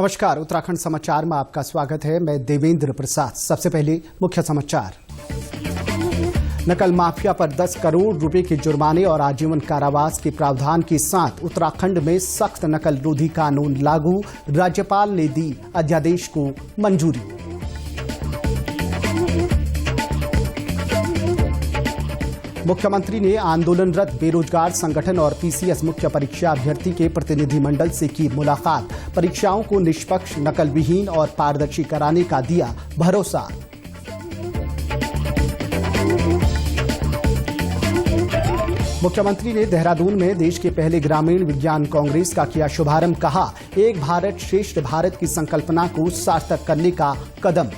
नमस्कार, उत्तराखंड समाचार में आपका स्वागत है। मैं देवेंद्र प्रसाद। सबसे पहले मुख्य समाचार। नकल माफिया पर 10 करोड़ रुपए के जुर्माने और आजीवन कारावास के प्रावधान के साथ उत्तराखंड में सख्त नकल रोधी कानून लागू। राज्यपाल ने दी अध्यादेश को मंजूरी। मुख्यमंत्री ने आंदोलनरत बेरोजगार संगठन और पीसीएस मुख्य परीक्षा अभ्यर्थी के प्रतिनिधिमंडल से की मुलाकात। परीक्षाओं को निष्पक्ष, नकल विहीन और पारदर्शी कराने का दिया भरोसा। मुख्यमंत्री ने देहरादून में देश के पहले ग्रामीण विज्ञान कांग्रेस का किया शुभारंभ। कहा, एक भारत श्रेष्ठ भारत की संकल्पना को सार्थक करने का कदम।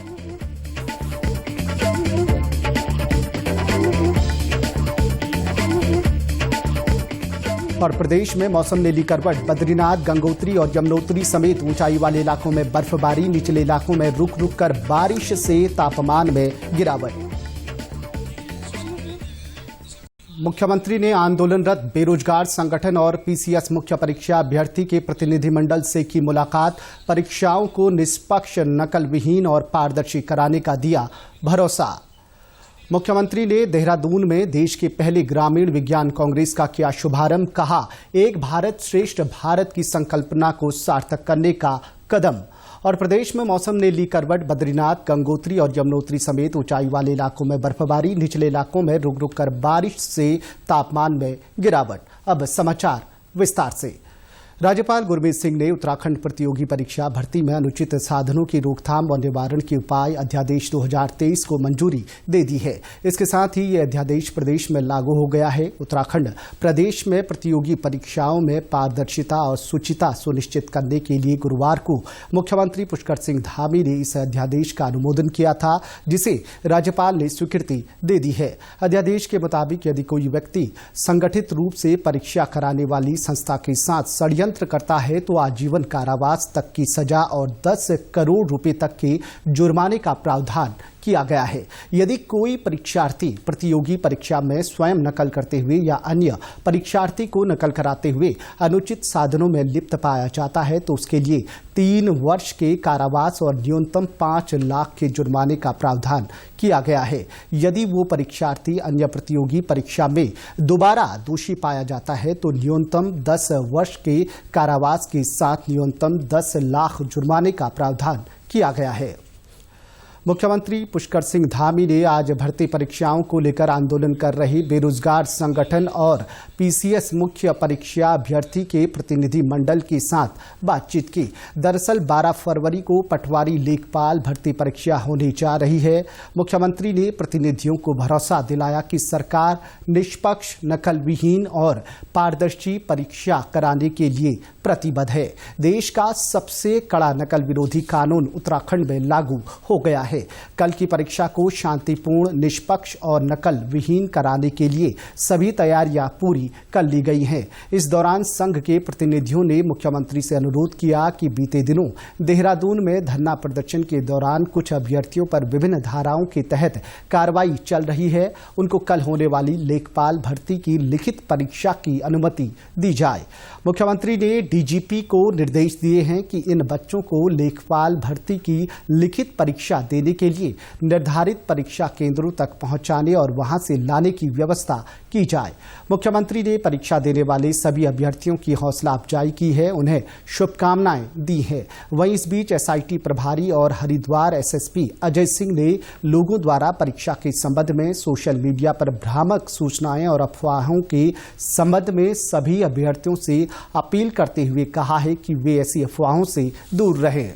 और प्रदेश में मौसम ने ली करवट। बद्रीनाथ, गंगोत्री और यमुनोत्री समेत ऊंचाई वाले इलाकों में बर्फबारी। निचले इलाकों में रुक रुक कर बारिश से तापमान में गिरावट। मुख्यमंत्री ने आंदोलनरत बेरोजगार संगठन और पीसीएस मुख्य परीक्षा अभ्यर्थी के प्रतिनिधिमंडल से की मुलाकात। परीक्षाओं को निष्पक्ष, नकल विहीन और पारदर्शी कराने का दिया भरोसा। मुख्यमंत्री ने देहरादून में देश के पहले ग्रामीण विज्ञान कांग्रेस का किया शुभारंभ। कहा, एक भारत श्रेष्ठ भारत की संकल्पना को सार्थक करने का कदम। और प्रदेश में मौसम ने ली करवट। बद्रीनाथ, गंगोत्री और यमुनोत्री समेत ऊंचाई वाले इलाकों में बर्फबारी। निचले इलाकों में रुक रुक कर बारिश से तापमान में गिरावट। अब समाचार विस्तार से। राज्यपाल गुरमीत सिंह ने उत्तराखंड प्रतियोगी परीक्षा भर्ती में अनुचित साधनों की रोकथाम व निवारण के उपाय अध्यादेश 2023 को मंजूरी दे दी है। इसके साथ ही ये अध्यादेश प्रदेश में लागू हो गया है। उत्तराखंड प्रदेश में प्रतियोगी परीक्षाओं में पारदर्शिता और शुचिता सुनिश्चित करने के लिए गुरुवार को मुख्यमंत्री पुष्कर सिंह धामी ने इस अध्यादेश का अनुमोदन किया था, जिसे राज्यपाल ने स्वीकृति दे दी है। अध्यादेश के मुताबिक यदि कोई व्यक्ति संगठित रूप से परीक्षा कराने वाली संस्था के साथ षड्यंत्र करता है तो आजीवन कारावास तक की सजा और 10 करोड़ रुपए तक के जुर्माने का प्रावधान किया गया है। यदि कोई परीक्षार्थी प्रतियोगी परीक्षा में स्वयं नकल करते हुए या अन्य परीक्षार्थी को नकल कराते हुए अनुचित साधनों में लिप्त पाया जाता है तो उसके लिए 3 वर्ष के कारावास और न्यूनतम 5 लाख के जुर्माने का प्रावधान किया गया है। यदि वो परीक्षार्थी अन्य प्रतियोगी परीक्षा में दोबारा दोषी पाया जाता है तो न्यूनतम 10 वर्ष के कारावास के साथ न्यूनतम 10 लाख जुर्माने का प्रावधान किया गया है। मुख्यमंत्री पुष्कर सिंह धामी ने आज भर्ती परीक्षाओं को लेकर आंदोलन कर रही बेरोजगार संगठन और पीसीएस मुख्य परीक्षा अभ्यर्थी के प्रतिनिधि मंडल के साथ बातचीत की। दरअसल 12 फरवरी को पटवारी लेखपाल भर्ती परीक्षा होने जा रही है। मुख्यमंत्री ने प्रतिनिधियों को भरोसा दिलाया कि सरकार निष्पक्ष, नकल विहीन और पारदर्शी परीक्षा कराने के लिए प्रतिबद्ध है। देश का सबसे कड़ा नकल विरोधी कानून उत्तराखंड में लागू हो गया है। कल की परीक्षा को शांतिपूर्ण, निष्पक्ष और नकल विहीन कराने के लिए सभी तैयारियां पूरी कर ली गई हैं। इस दौरान संघ के प्रतिनिधियों ने मुख्यमंत्री से अनुरोध किया कि बीते दिनों देहरादून में धरना प्रदर्शन के दौरान कुछ अभ्यर्थियों पर विभिन्न धाराओं के तहत कार्रवाई चल रही है, उनको कल होने वाली लेखपाल भर्ती की लिखित परीक्षा की अनुमति दी जाए। मुख्यमंत्री ने डीजीपी को निर्देश दिए हैं कि इन बच्चों को लेखपाल भर्ती की लिखित परीक्षा देने के लिए निर्धारित परीक्षा केंद्रों तक पहुंचाने और वहां से लाने की व्यवस्था की जाए। मुख्यमंत्री ने परीक्षा देने वाले सभी अभ्यर्थियों की हौसला अफजाई की है, उन्हें शुभकामनाएं दी हैं। वहीं इस बीच एसआईटी प्रभारी और हरिद्वार एसएसपी अजय सिंह ने लोगों द्वारा परीक्षा के संबंध में सोशल मीडिया पर भ्रामक सूचनाएं और अफवाहों के संबंध में सभी अभ्यर्थियों से अपील करते हुए कहा है कि वे ऐसी अफवाहों से दूर रहें।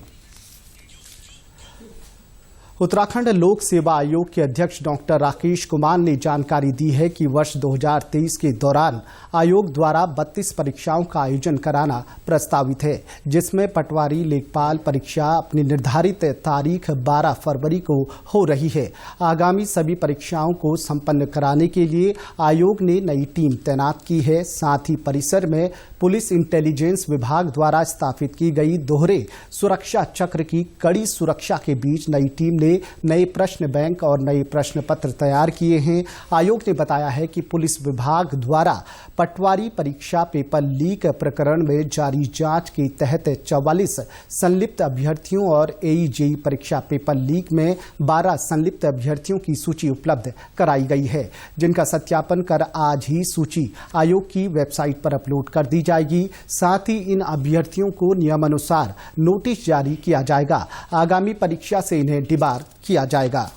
उत्तराखंड लोक सेवा आयोग के अध्यक्ष डॉक्टर राकेश कुमार ने जानकारी दी है कि वर्ष 2023 के दौरान आयोग द्वारा 32 परीक्षाओं का आयोजन कराना प्रस्तावित है, जिसमें पटवारी लेखपाल परीक्षा अपनी निर्धारित तारीख 12 फरवरी को हो रही है। आगामी सभी परीक्षाओं को संपन्न कराने के लिए आयोग ने नई टीम तैनात की है। साथ ही परिसर में पुलिस इंटेलिजेंस विभाग द्वारा स्थापित की गई दोहरे सुरक्षा चक्र की कड़ी सुरक्षा के बीच नई टीम ने लिए नए प्रश्न बैंक और नए प्रश्न पत्र तैयार किए हैं। आयोग ने बताया है कि पुलिस विभाग द्वारा पटवारी परीक्षा पेपर लीक प्रकरण में जारी जांच के तहत 44 संलिप्त अभ्यर्थियों और AE-JEE परीक्षा पेपर लीक में 12 संलिप्त अभ्यर्थियों की सूची उपलब्ध कराई गई है, जिनका सत्यापन कर आज ही सूची आयोग की वेबसाइट पर अपलोड कर दी जाएगी। साथ ही इन अभ्यर्थियों को नियमानुसार नोटिस जारी किया जाएगा। आगामी परीक्षा से इन्हें डिबार किया जाएगा।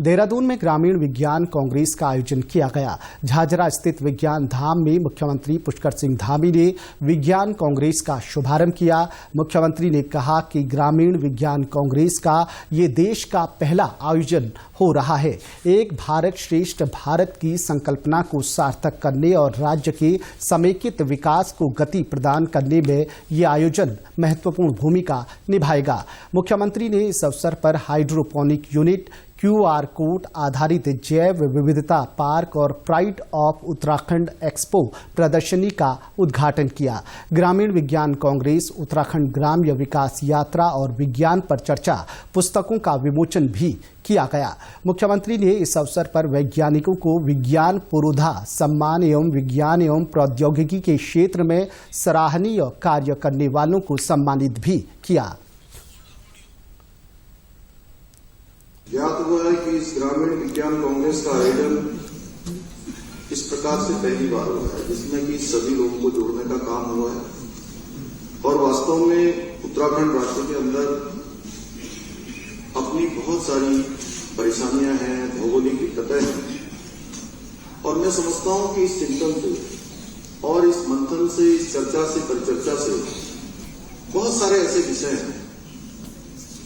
देहरादून में ग्रामीण विज्ञान कांग्रेस का आयोजन किया गया। झाझरा स्थित विज्ञान धाम में मुख्यमंत्री पुष्कर सिंह धामी ने विज्ञान कांग्रेस का शुभारंभ किया। मुख्यमंत्री ने कहा कि ग्रामीण विज्ञान कांग्रेस का ये देश का पहला आयोजन हो रहा है। एक भारत श्रेष्ठ भारत की संकल्पना को सार्थक करने और राज्य के समेकित विकास को गति प्रदान करने में ये आयोजन महत्वपूर्ण भूमिका निभाएगा। मुख्यमंत्री ने इस अवसर पर हाइड्रोपोनिक यूनिट, QR कोड आधारित जैव विविधता पार्क और प्राइड ऑफ उत्तराखंड एक्सपो प्रदर्शनी का उद्घाटन किया। ग्रामीण विज्ञान कांग्रेस, उत्तराखंड ग्राम्य विकास यात्रा और विज्ञान पर चर्चा पुस्तकों का विमोचन भी किया गया। मुख्यमंत्री ने इस अवसर पर वैज्ञानिकों को विज्ञान पुरोधा सम्मान एवं विज्ञान एवं प्रौद्योगिकी के क्षेत्र में सराहनीय कार्य करने वालों को सम्मानित भी किया। ज्ञात हुआ है कि इस ग्रामीण विज्ञान कांग्रेस का आयोजन इस प्रकार से पहली बार हुआ है, जिसमें कि सभी लोगों को जोड़ने का काम हुआ है। और वास्तव में उत्तराखंड राज्य के अंदर अपनी बहुत सारी परेशानियां हैं, भौगोलिक दिक्कतें हैं, और मैं समझता हूं कि इस चिंतन से और इस मंथन से, इस चर्चा से, परिचर्चा से बहुत सारे ऐसे विषय हैं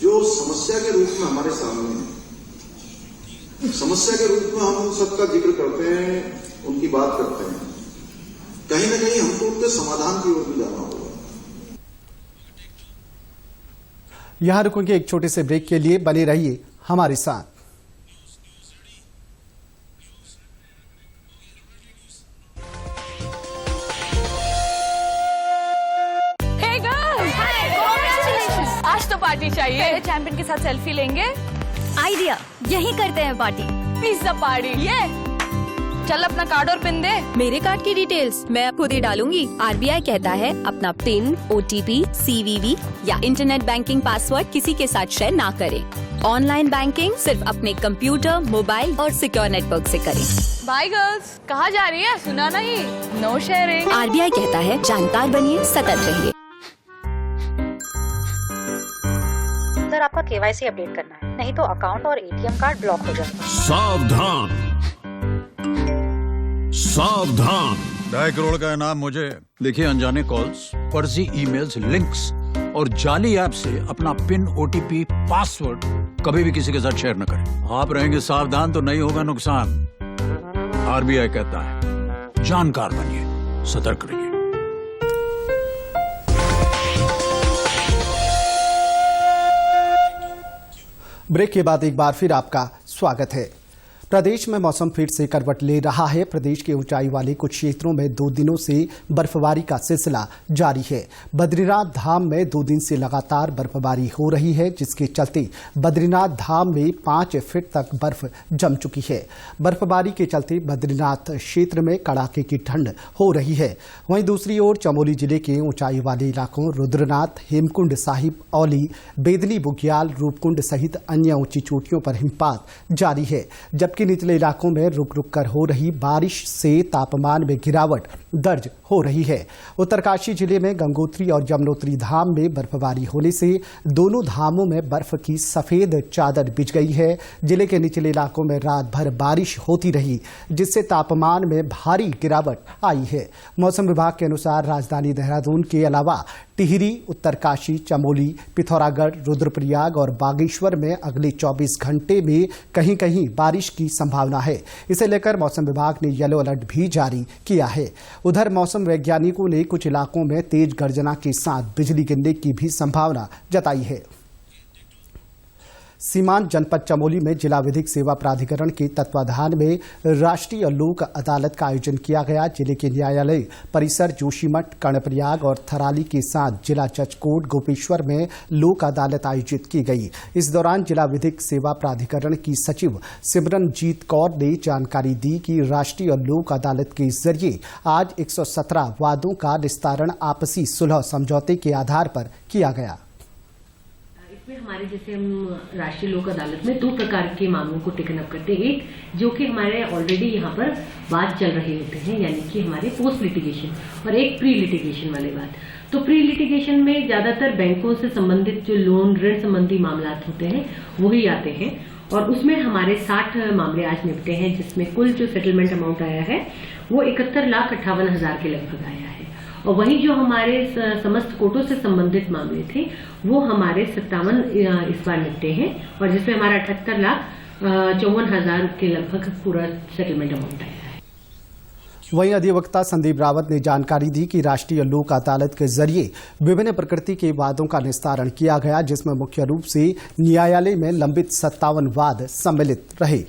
जो समस्या के रूप में हमारे सामने है। समस्या के रूप में हम उन सबका जिक्र करते हैं, उनकी बात करते हैं। कहीं न कहीं हमको उनके समाधान की ओर भी जाना होगा। यहां रुकेंगे एक छोटे से ब्रेक के लिए, बने रहिए हमारे साथ। आज तो पार्टी चाहिए। पहले चैंपियन के साथ सेल्फी लेंगे। आइडिया, यही करते हैं पार्टी। Pizza party. ये चल अपना कार्ड और पिन दे। मेरे कार्ड की डिटेल्स मैं खुद ही डालूंगी। RBI कहता है अपना पिन, OTP, CVV या इंटरनेट बैंकिंग पासवर्ड किसी के साथ शेयर ना करें। ऑनलाइन बैंकिंग सिर्फ अपने कंप्यूटर, मोबाइल और सिक्योर नेटवर्क से करें। बाय गर्ल्स, कहाँ जा रही है? सुना नहीं? No sharing. RBI कहता है जानकार बनिए, सतर्क रहिए। सर, आपका KYC अपडेट करना है, नहीं तो अकाउंट और ATM कार्ड ब्लॉक हो जाएगा। सावधान, सावधान। 2.5 करोड़ का इनाम मुझे। देखिए, अनजाने कॉल्स, फर्जी ईमेल्स, लिंक्स और जाली ऐप से अपना पिन, OTP, पासवर्ड कभी भी किसी के साथ शेयर न करें। आप रहेंगे सावधान तो नहीं होगा नुकसान। RBI कहता है जानकार बनिए, सतर्क रहिए। ब्रेक के बाद एक बार फिर आपका स्वागत है। प्रदेश में मौसम फिर से करवट ले रहा है। प्रदेश के ऊंचाई वाले कुछ क्षेत्रों में 2 दिनों से बर्फबारी का सिलसिला जारी है। बद्रीनाथ धाम में 2 दिन से लगातार बर्फबारी हो रही है, जिसके चलते बद्रीनाथ धाम में 5 फीट तक बर्फ जम चुकी है। बर्फबारी के चलते बद्रीनाथ क्षेत्र में कड़ाके की ठंड हो रही है। वहीं दूसरी ओर चमोली जिले के ऊंचाई वाले इलाकों रुद्रनाथ, हेमकुंड साहिब, औली, बेदनी, बुग्याल, रूपकुंड सहित अन्य ऊंची चोटियों पर हिमपात जारी है, जबकि निचले इलाकों में रुक रुक कर हो रही बारिश से तापमान में गिरावट दर्ज हो रही है। उत्तरकाशी जिले में गंगोत्री और यमुनोत्री धाम में बर्फबारी होने से दोनों धामों में बर्फ की सफेद चादर बिछ गई है। जिले के निचले इलाकों में रात भर बारिश होती रही, जिससे तापमान में भारी गिरावट आई है। मौसम विभाग के अनुसार राजधानी देहरादून के अलावा टिहरी, उत्तरकाशी, चमोली, पिथौरागढ़, रुद्रप्रयाग और बागेश्वर में अगले 24 घंटे में कहीं कहीं बारिश की संभावना है। इसे लेकर मौसम विभाग ने येलो अलर्ट भी जारी किया है। उधर मौसम वैज्ञानिकों ने कुछ इलाकों में तेज गर्जना के साथ बिजली गिरने की भी संभावना जताई है। सीमांत जनपद चमोली में जिला विधिक सेवा प्राधिकरण के तत्वाधान में राष्ट्रीय लोक अदालत का आयोजन किया गया। जिले के न्यायालय परिसर जोशीमठ, कर्णप्रयाग और थराली के साथ जिला जज कोर्ट गोपेश्वर में लोक अदालत आयोजित की गई। इस दौरान जिला विधिक सेवा प्राधिकरण की सचिव सिमरनजीत कौर ने जानकारी दी कि राष्ट्रीय लोक अदालत के जरिए आज 117 वादों का निस्तारण आपसी सुलह समझौते के आधार पर किया गया। हमारे जैसे हम राष्ट्रीय लोक अदालत में 2 प्रकार के मामलों को टेकन अप करते हैं। एक जो कि हमारे ऑलरेडी यहाँ पर वाद चल रहे होते हैं, यानी कि हमारे पोस्ट लिटिगेशन, और एक प्री लिटिगेशन वाले वाद। तो प्री लिटिगेशन में ज्यादातर बैंकों से संबंधित जो लोन ऋण संबंधी मामला होते हैं वही आते हैं, और उसमें हमारे 60 मामले आज निपटे हैं, जिसमें कुल जो सेटलमेंट अमाउंट आया है वो 71,58,000 के लगभग आया है। और वहीं जो हमारे समस्त कोर्टों से संबंधित मामले थे वो हमारे 57 इस बार निपटे हैं, और जिसमें हमारा 78,54,000 के लगभग पूरा सेटलमेंट अमाउंट आया है। वहीं अधिवक्ता संदीप रावत ने जानकारी दी कि राष्ट्रीय लोक अदालत के जरिए विभिन्न प्रकृति के वादों का निस्तारण किया गया, जिसमें मुख्य रूप से न्यायालय में लंबित 57 वाद सम्मिलित रहे।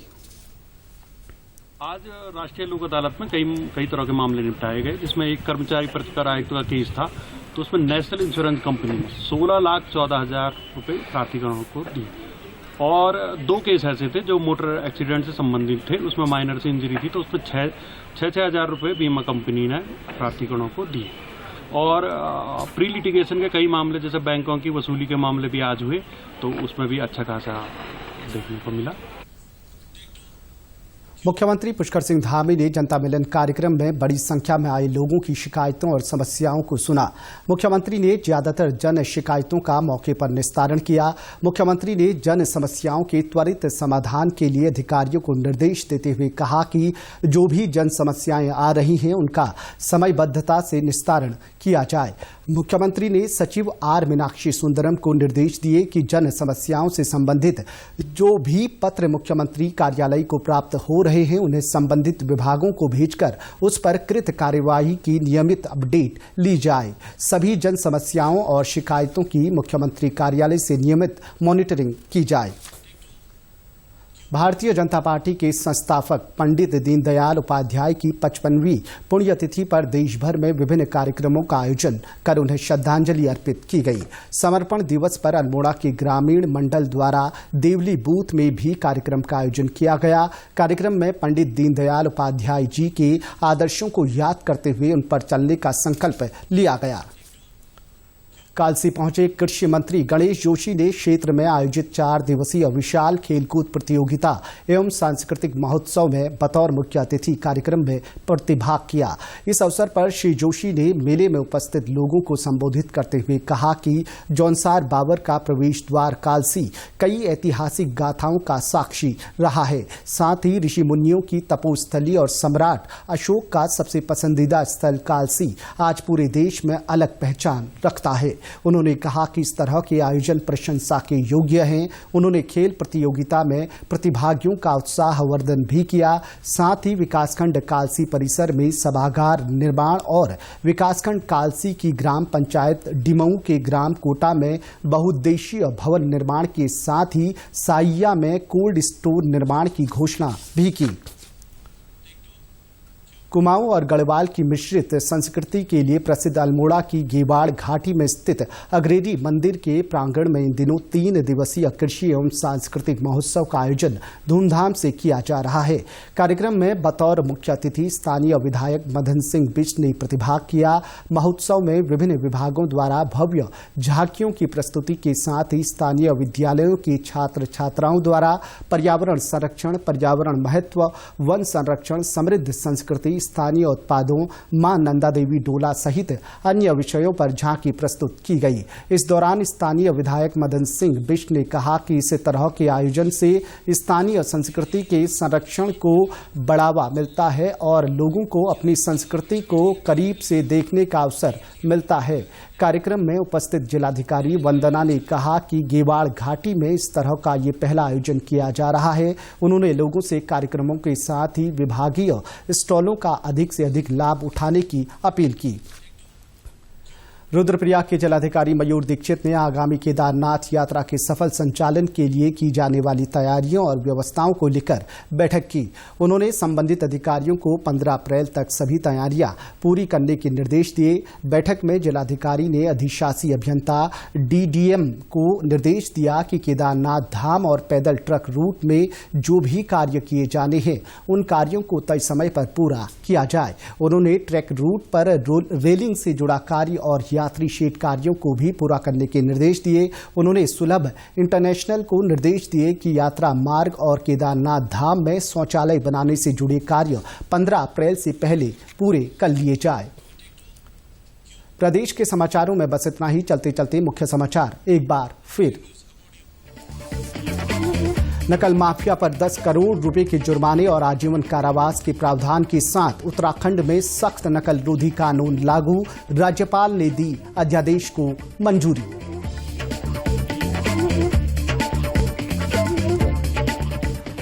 आज राष्ट्रीय लोक अदालत में कई तरह के मामले निपटाए गए, जिसमें एक कर्मचारी प्रतिकर आयुक्त का केस था, तो उसमें नेशनल इंश्योरेंस कंपनी ने 16,14,000 रुपये प्राधिकरणों को दिए, और 2 केस ऐसे थे जो मोटर एक्सीडेंट से संबंधित थे, उसमें माइनर से इंजरी थी, तो उसमें 6,000 रुपये बीमा कंपनी ने प्राधिकरणों को दिए। और प्री लिटिगेशन के कई मामले जैसे बैंकों की वसूली के मामले भी आज हुए, तो उसमें भी अच्छा खासा देखने को मिला। मुख्यमंत्री पुष्कर सिंह धामी ने जनता मिलन कार्यक्रम में बड़ी संख्या में आए लोगों की शिकायतों और समस्याओं को सुना। मुख्यमंत्री ने ज्यादातर जन शिकायतों का मौके पर निस्तारण किया। मुख्यमंत्री ने जन समस्याओं के त्वरित समाधान के लिए अधिकारियों को निर्देश देते हुए कहा कि जो भी जन समस्याएं आ रही हैं उनका समयबद्धता से निस्तारण किया जाए। मुख्यमंत्री ने सचिव आर मीनाक्षी सुंदरम को निर्देश दिए कि जन समस्याओं से संबंधित जो भी पत्र मुख्यमंत्री कार्यालय को प्राप्त हो रहे हैं उन्हें संबंधित विभागों को भेजकर उस पर कृत कार्यवाही की नियमित अपडेट ली जाए। सभी जन समस्याओं और शिकायतों की मुख्यमंत्री कार्यालय से नियमित मॉनिटरिंग की जाए। भारतीय जनता पार्टी के संस्थापक पंडित दीनदयाल उपाध्याय की 55वीं पुण्यतिथि पर देश भर में विभिन्न कार्यक्रमों का आयोजन कर उन्हें श्रद्धांजलि अर्पित की गई। समर्पण दिवस पर अल्मोड़ा के ग्रामीण मंडल द्वारा देवली बूथ में भी कार्यक्रम का आयोजन किया गया। कार्यक्रम में पंडित दीनदयाल उपाध्याय जी के आदर्शों को याद करते हुए उन पर चलने का संकल्प लिया गया। कालसी पहुंचे कृषि मंत्री गणेश जोशी ने क्षेत्र में आयोजित 4 दिवसीय विशाल खेलकूद प्रतियोगिता एवं सांस्कृतिक महोत्सव में बतौर मुख्य अतिथि कार्यक्रम में प्रतिभाग किया। इस अवसर पर श्री जोशी ने मेले में उपस्थित लोगों को संबोधित करते हुए कहा कि जौनसार बाबर का प्रवेश द्वार कालसी कई ऐतिहासिक गाथाओं का साक्षी रहा है। साथ ही ऋषि मुनियों की तपोस्थली और सम्राट अशोक का सबसे पसंदीदा स्थल कालसी आज पूरे देश में अलग पहचान रखता है। उन्होंने कहा कि इस तरह के आयोजन प्रशंसा के योग्य हैं। उन्होंने खेल प्रतियोगिता में प्रतिभागियों का उत्साहवर्धन भी किया। साथ ही विकासखंड कालसी परिसर में सभागार निर्माण और विकासखंड कालसी की ग्राम पंचायत डिमऊ के ग्राम कोटा में बहुउद्देशीय भवन निर्माण के साथ ही साइया में कोल्ड स्टोर निर्माण की घोषणा भी की। कुमाऊं और गढ़वाल की मिश्रित संस्कृति के लिए प्रसिद्ध अल्मोड़ा की गेवाड़ घाटी में स्थित अग्रेरी मंदिर के प्रांगण में इन दिनों 3 दिवसीय कृषि एवं सांस्कृतिक महोत्सव का आयोजन धूमधाम से किया जा रहा है। कार्यक्रम में बतौर मुख्य अतिथि स्थानीय विधायक मदन सिंह बिष्ट ने प्रतिभाग किया। महोत्सव में विभिन्न विभागों द्वारा भव्य झांकियों की प्रस्तुति के साथ ही स्थानीय विद्यालयों के छात्र छात्राओं द्वारा पर्यावरण संरक्षण, पर्यावरण महत्व, वन संरक्षण, समृद्ध संस्कृति, स्थानीय उत्पादों, मां नंदा देवी डोला सहित अन्य विषयों पर झांकी प्रस्तुत की गई। इस दौरान स्थानीय विधायक मदन सिंह बिष्ट ने कहा कि इस तरह के आयोजन से स्थानीय संस्कृति के संरक्षण को बढ़ावा मिलता है और लोगों को अपनी संस्कृति को करीब से देखने का अवसर मिलता है। कार्यक्रम में उपस्थित जिलाधिकारी वंदना ने कहा कि गेवाड़ घाटी में इस तरह का ये पहला आयोजन किया जा रहा है। उन्होंने लोगों से कार्यक्रमों के साथ ही विभागीय स्टॉलों का अधिक से अधिक लाभ उठाने की अपील की। रुद्रप्रयाग के जिलाधिकारी मयूर दीक्षित ने आगामी केदारनाथ यात्रा के सफल संचालन के लिए की जाने वाली तैयारियों और व्यवस्थाओं को लेकर बैठक की। उन्होंने संबंधित अधिकारियों को 15 अप्रैल तक सभी तैयारियां पूरी करने के निर्देश दिए। बैठक में जिलाधिकारी ने अधिशासी अभियंता डीडीएम को निर्देश दिया कि केदारनाथ धाम और पैदल ट्रक रूट में जो भी कार्य किए जाने हैं उन कार्यों को तय समय पर पूरा किया जाए। उन्होंने ट्रैक रूट पर रेलिंग से जुड़ा कार्य और यात्री शेड कार्यों को भी पूरा करने के निर्देश दिए। उन्होंने सुलभ इंटरनेशनल को निर्देश दिए कि यात्रा मार्ग और केदारनाथ धाम में शौचालय बनाने से जुड़े कार्य 15 अप्रैल से पहले पूरे कर लिए जाए। प्रदेश के समाचारों में बस इतना ही। चलते चलते मुख्य समाचार एक बार फिर। नकल माफिया पर 10 करोड़ रुपए के जुर्माने और आजीवन कारावास के प्रावधान के साथ उत्तराखंड में सख्त नकल रोधी कानून लागू। राज्यपाल ने दी अध्यादेश को मंजूरी।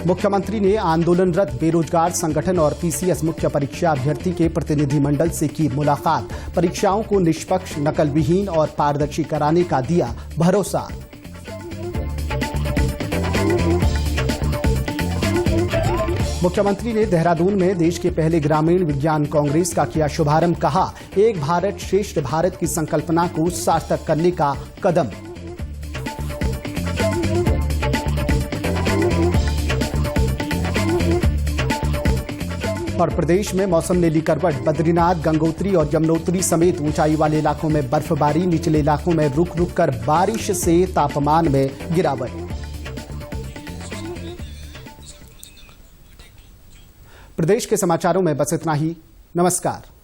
मुख्यमंत्री ने आंदोलनरत बेरोजगार संगठन और पीसीएस मुख्य परीक्षा अभ्यर्थी के प्रतिनिधिमंडल से की मुलाकात। परीक्षाओं को निष्पक्ष, नकल विहीन और पारदर्शी कराने का दिया भरोसा। मुख्यमंत्री ने देहरादून में देश के पहले ग्रामीण विज्ञान कांग्रेस का किया शुभारंभ। कहा, एक भारत श्रेष्ठ भारत की संकल्पना को सार्थक करने का कदम। और प्रदेश में मौसम ने ली करवट। बद्रीनाथ, गंगोत्री और यमुनोत्री समेत ऊंचाई वाले इलाकों में बर्फबारी। निचले इलाकों में रुक रुक कर बारिश से तापमान में गिरावट। प्रदेश के समाचारों में बस इतना ही। नमस्कार।